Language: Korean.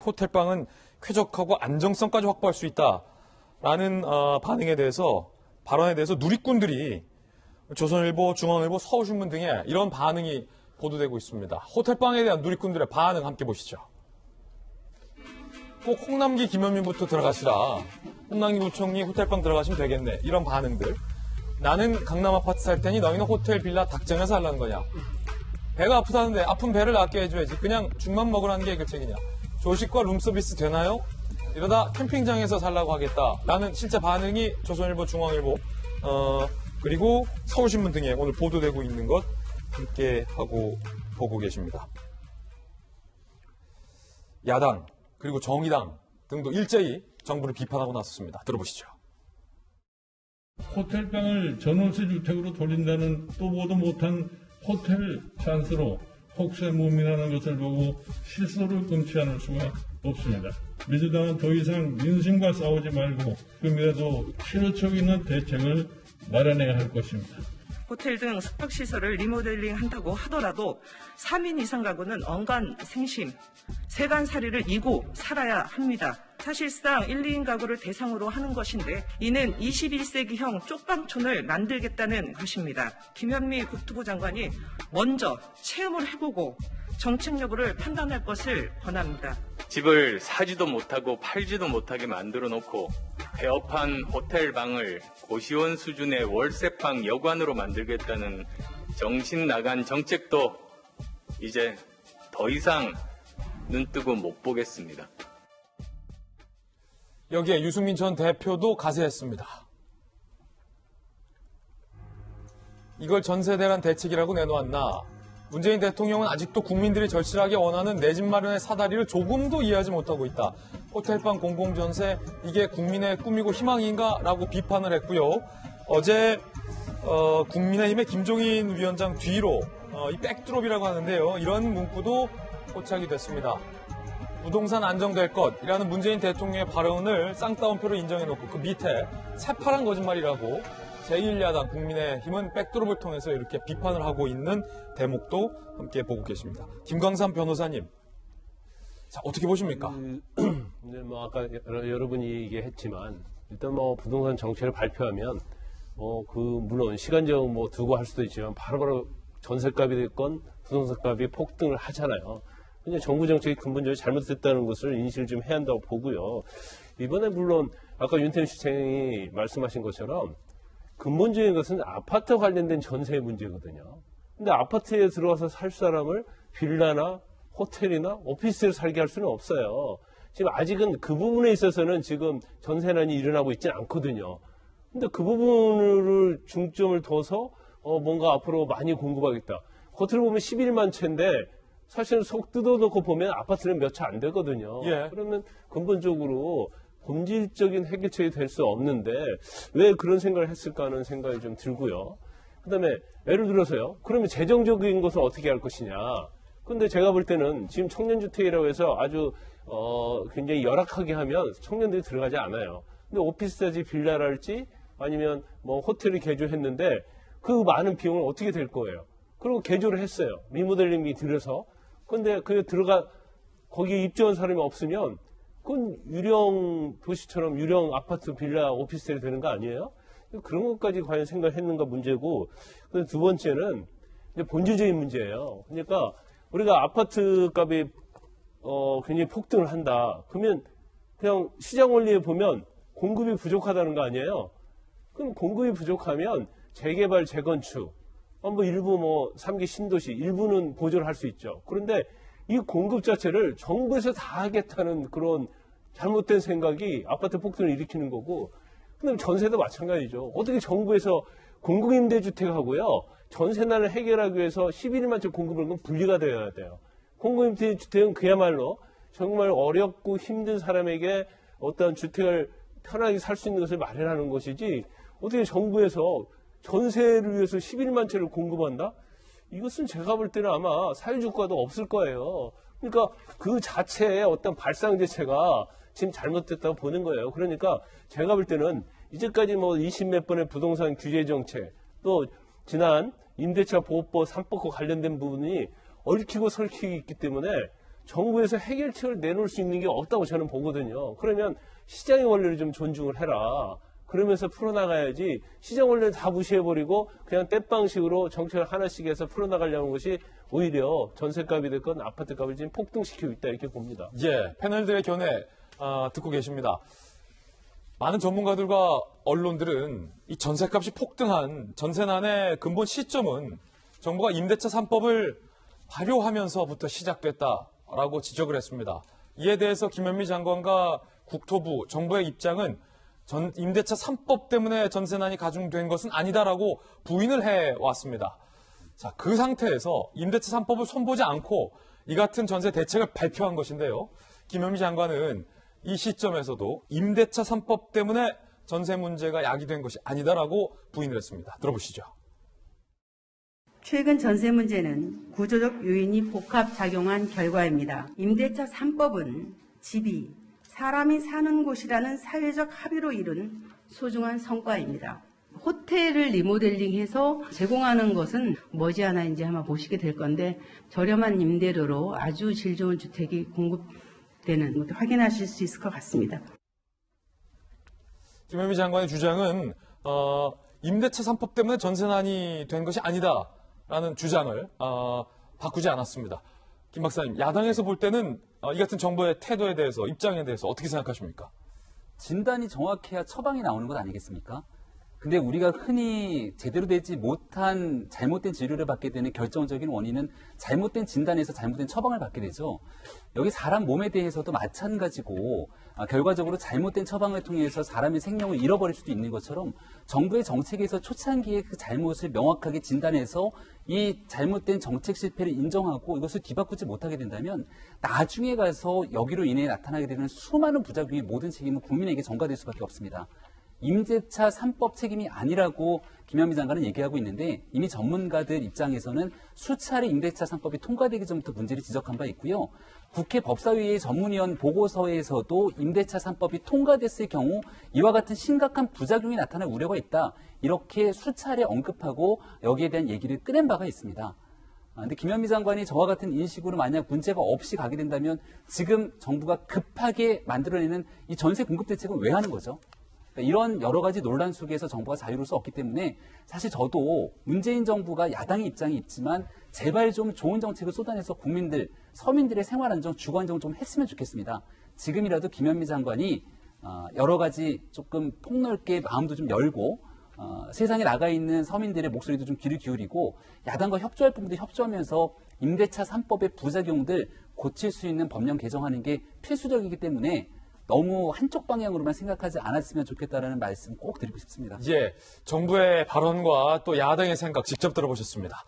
호텔방은 쾌적하고 안정성까지 확보할 수 있다라는 발언에 대해서 누리꾼들이 조선일보, 중앙일보, 서울신문 등에 이런 반응이 보도되고 있습니다. 호텔방에 대한 누리꾼들의 반응 함께 보시죠. 꼭 홍남기, 김현민부터 들어가시라. 홍남기 부총리 호텔방 들어가시면 되겠네. 이런 반응들. 나는 강남 아파트 살 테니 너희는 호텔, 빌라, 닭장에서 살라는 거냐. 배가 아프다는데 아픈 배를 낫게 해줘야지. 그냥 죽만 먹으라는 게 해결책이냐. 조식과 룸서비스 되나요? 이러다 캠핑장에서 살라고 하겠다. 라는 실제 반응이 조선일보, 중앙일보, 그리고 서울신문 등에 오늘 보도되고 있는 것 함께 하고 보고 계십니다. 야당, 그리고 정의당 등도 일제히 정부를 비판하고 나섰습니다. 들어보시죠. 호텔방을 전월세 주택으로 돌린다는 또 보도 못한 호텔 찬스로 혹세 무민하는 것을 보고 실소를 금치 않을 수가 없습니다. 민주당은 더 이상 민심과 싸우지 말고 지금이라도 실효적 있는 대책을 마련해야 할 것입니다. 호텔 등 숙박시설을 리모델링 한다고 하더라도 3인 이상 가구는 언간 생심, 세간살이를 이고 살아야 합니다. 사실상 1, 2인 가구를 대상으로 하는 것인데 이는 21세기형 쪽방촌을 만들겠다는 것입니다. 김현미 국토부 장관이 먼저 체험을 해보고 정책 여부를 판단할 것을 권합니다. 집을 사지도 못하고 팔지도 못하게 만들어 놓고 폐업한 호텔방을 고시원 수준의 월세방 여관으로 만들겠다는 정신 나간 정책도 이제 더 이상 눈뜨고 못 보겠습니다. 여기에 유승민 전 대표도 가세했습니다. 이걸 전세대란 대책이라고 내놓았나? 문재인 대통령은 아직도 국민들이 절실하게 원하는 내 집 마련의 사다리를 조금도 이해하지 못하고 있다. 호텔방 공공전세 이게 국민의 꿈이고 희망인가? 라고 비판을 했고요. 어제 국민의힘의 김종인 위원장 뒤로 이 백드롭이라고 하는데요. 이런 문구도 포착이 됐습니다. 부동산 안정될 것이라는 문재인 대통령의 발언을 쌍따옴표로 인정해놓고 그 밑에 새파란 거짓말이라고 제1야당 국민의힘은 백드롭을 통해서 이렇게 비판을 하고 있는 대목도 함께 보고 계십니다. 김광삼 변호사님, 자 어떻게 보십니까? 아까 여러분이 얘기했지만 일단 부동산 정책을 발표하면 물론 시간적 두고 할 수도 있지만 바로바로 전세값이 됐건 부동산값이 폭등을 하잖아요. 근데 정부 정책이 근본적으로 잘못됐다는 것을 인식을 좀 해야 한다고 보고요. 이번에 물론 아까 윤태현 시장이 말씀하신 것처럼 근본적인 것은 아파트 관련된 전세 문제거든요. 근데 아파트에 들어와서 살 사람을 빌라나 호텔이나 오피스텔 살게 할 수는 없어요. 지금 아직은 그 부분에 있어서는 지금 전세난이 일어나고 있지는 않거든요. 근데 그 부분을 중점을 둬서 뭔가 앞으로 많이 공급하겠다. 겉으로 보면 11만 채인데 사실은 속 뜯어놓고 보면 아파트는 몇 채 안 되거든요. 예. 그러면 근본적으로 본질적인 해결책이 될 수 없는데 왜 그런 생각을 했을까 하는 생각이 좀 들고요. 그다음에 예를 들어서요. 그러면 재정적인 것은 어떻게 할 것이냐. 근데 제가 볼 때는 지금 청년주택이라고 해서 아주 굉장히 열악하게 하면 청년들이 들어가지 않아요. 근데 오피스텔지 빌라랄지 아니면 호텔을 개조했는데 그 많은 비용은 어떻게 될 거예요. 그리고 개조를 했어요. 리모델링이 들여서. 근데 거기에 입주한 사람이 없으면 그건 유령 도시처럼 유령 아파트, 빌라, 오피스텔이 되는 거 아니에요? 그런 것까지 과연 생각했는가 문제고. 두 번째는 이제 본질적인 문제예요. 그러니까 우리가 아파트 값이 굉장히 폭등을 한다. 그러면 그냥 시장 원리에 보면 공급이 부족하다는 거 아니에요? 그럼 공급이 부족하면 재개발, 재건축, 일부 3기 신도시 일부는 보조를 할 수 있죠. 그런데 이 공급 자체를 정부에서 다 하겠다는 그런 잘못된 생각이 아파트 폭등을 일으키는 거고, 그다음에 전세도 마찬가지죠. 어떻게 정부에서 공공임대주택하고요 전세난을 해결하기 위해서 11만 채 공급을 분리가 되어야 돼요. 공공임대주택은 그야말로 정말 어렵고 힘든 사람에게 어떤 주택을 편하게 살 수 있는 것을 마련하는 것이지, 어떻게 정부에서 전세를 위해서 11만 채를 공급한다? 이것은 제가 볼 때는 아마 사회주가도 없을 거예요. 그러니까 그 자체의 어떤 발상자체가 지금 잘못됐다고 보는 거예요. 그러니까 제가 볼 때는 이제까지 20몇 번의 부동산 규제 정책, 또 지난 임대차 보호법 3법과 관련된 부분이 얽히고 설키고 있기 때문에 정부에서 해결책을 내놓을 수 있는 게 없다고 저는 보거든요. 그러면 시장의 원리를 좀 존중을 해라. 그러면서 풀어나가야지 시장 원리를 다 무시해버리고 그냥 땜빵식으로 정책을 하나씩 해서 풀어나가려는 것이 오히려 전세값이 됐건 아파트값을 지금 폭등시키고 있다 이렇게 봅니다. 예, 패널들의 견해 듣고 계십니다. 많은 전문가들과 언론들은 이 전세값이 폭등한 전세난의 근본 시점은 정부가 임대차 3법을 발효하면서부터 시작됐다라고 지적을 했습니다. 이에 대해서 김현미 장관과 국토부, 정부의 입장은 임대차 3법 때문에 전세난이 가중된 것은 아니다라고 부인을 해왔습니다. 자, 그 상태에서 임대차 3법을 손보지 않고 이 같은 전세 대책을 발표한 것인데요. 김현미 장관은 이 시점에서도 임대차 3법 때문에 전세 문제가 야기된 것이 아니다라고 부인을 했습니다. 들어보시죠. 최근 전세 문제는 구조적 요인이 복합작용한 결과입니다. 임대차 3법은 집이 사람이 사는 곳이라는 사회적 합의로 이룬 소중한 성과입니다. 호텔을 리모델링해서 제공하는 것은 머지않아 이제 아마 보시게 될 건데 저렴한 임대료로 아주 질 좋은 주택이 공급되는 것을 확인하실 수 있을 것 같습니다. 김현미 장관의 주장은 임대차 3법 때문에 전세난이 된 것이 아니다라는 주장을 바꾸지 않았습니다. 김 박사님, 야당에서 볼 때는 이 같은 정부의 태도에 대해서, 입장에 대해서 어떻게 생각하십니까? 진단이 정확해야 처방이 나오는 것 아니겠습니까? 근데 우리가 흔히 제대로 되지 못한 잘못된 진료를 받게 되는 결정적인 원인은 잘못된 진단에서 잘못된 처방을 받게 되죠. 여기 사람 몸에 대해서도 마찬가지고 결과적으로 잘못된 처방을 통해서 사람의 생명을 잃어버릴 수도 있는 것처럼 정부의 정책에서 초창기에 그 잘못을 명확하게 진단해서 이 잘못된 정책 실패를 인정하고 이것을 뒤바꾸지 못하게 된다면 나중에 가서 여기로 인해 나타나게 되는 수많은 부작용의 모든 책임은 국민에게 전가될 수밖에 없습니다. 임대차 3법 책임이 아니라고 김현미 장관은 얘기하고 있는데 이미 전문가들 입장에서는 수차례 임대차 3법이 통과되기 전부터 문제를 지적한 바 있고요. 국회 법사위의 전문위원 보고서에서도 임대차 3법이 통과됐을 경우 이와 같은 심각한 부작용이 나타날 우려가 있다. 이렇게 수차례 언급하고 여기에 대한 얘기를 꺼낸 바가 있습니다. 근데 김현미 장관이 저와 같은 인식으로 만약 문제가 없이 가게 된다면 지금 정부가 급하게 만들어내는 이 전세 공급 대책은 왜 하는 거죠? 이런 여러 가지 논란 속에서 정부가 자유로울 수 없기 때문에 사실 저도 문재인 정부가 야당의 입장이 있지만 제발 좀 좋은 정책을 쏟아내서 국민들, 서민들의 생활 안정, 주거 안정 좀 했으면 좋겠습니다. 지금이라도 김현미 장관이 여러 가지 조금 폭넓게 마음도 좀 열고 세상에 나가 있는 서민들의 목소리도 좀 귀를 기울이고 야당과 협조할 부분도 협조하면서 임대차 3법의 부작용들 고칠 수 있는 법령 개정하는 게 필수적이기 때문에 너무 한쪽 방향으로만 생각하지 않았으면 좋겠다라는 말씀 꼭 드리고 싶습니다. 예, 정부의 발언과 또 야당의 생각 직접 들어보셨습니다.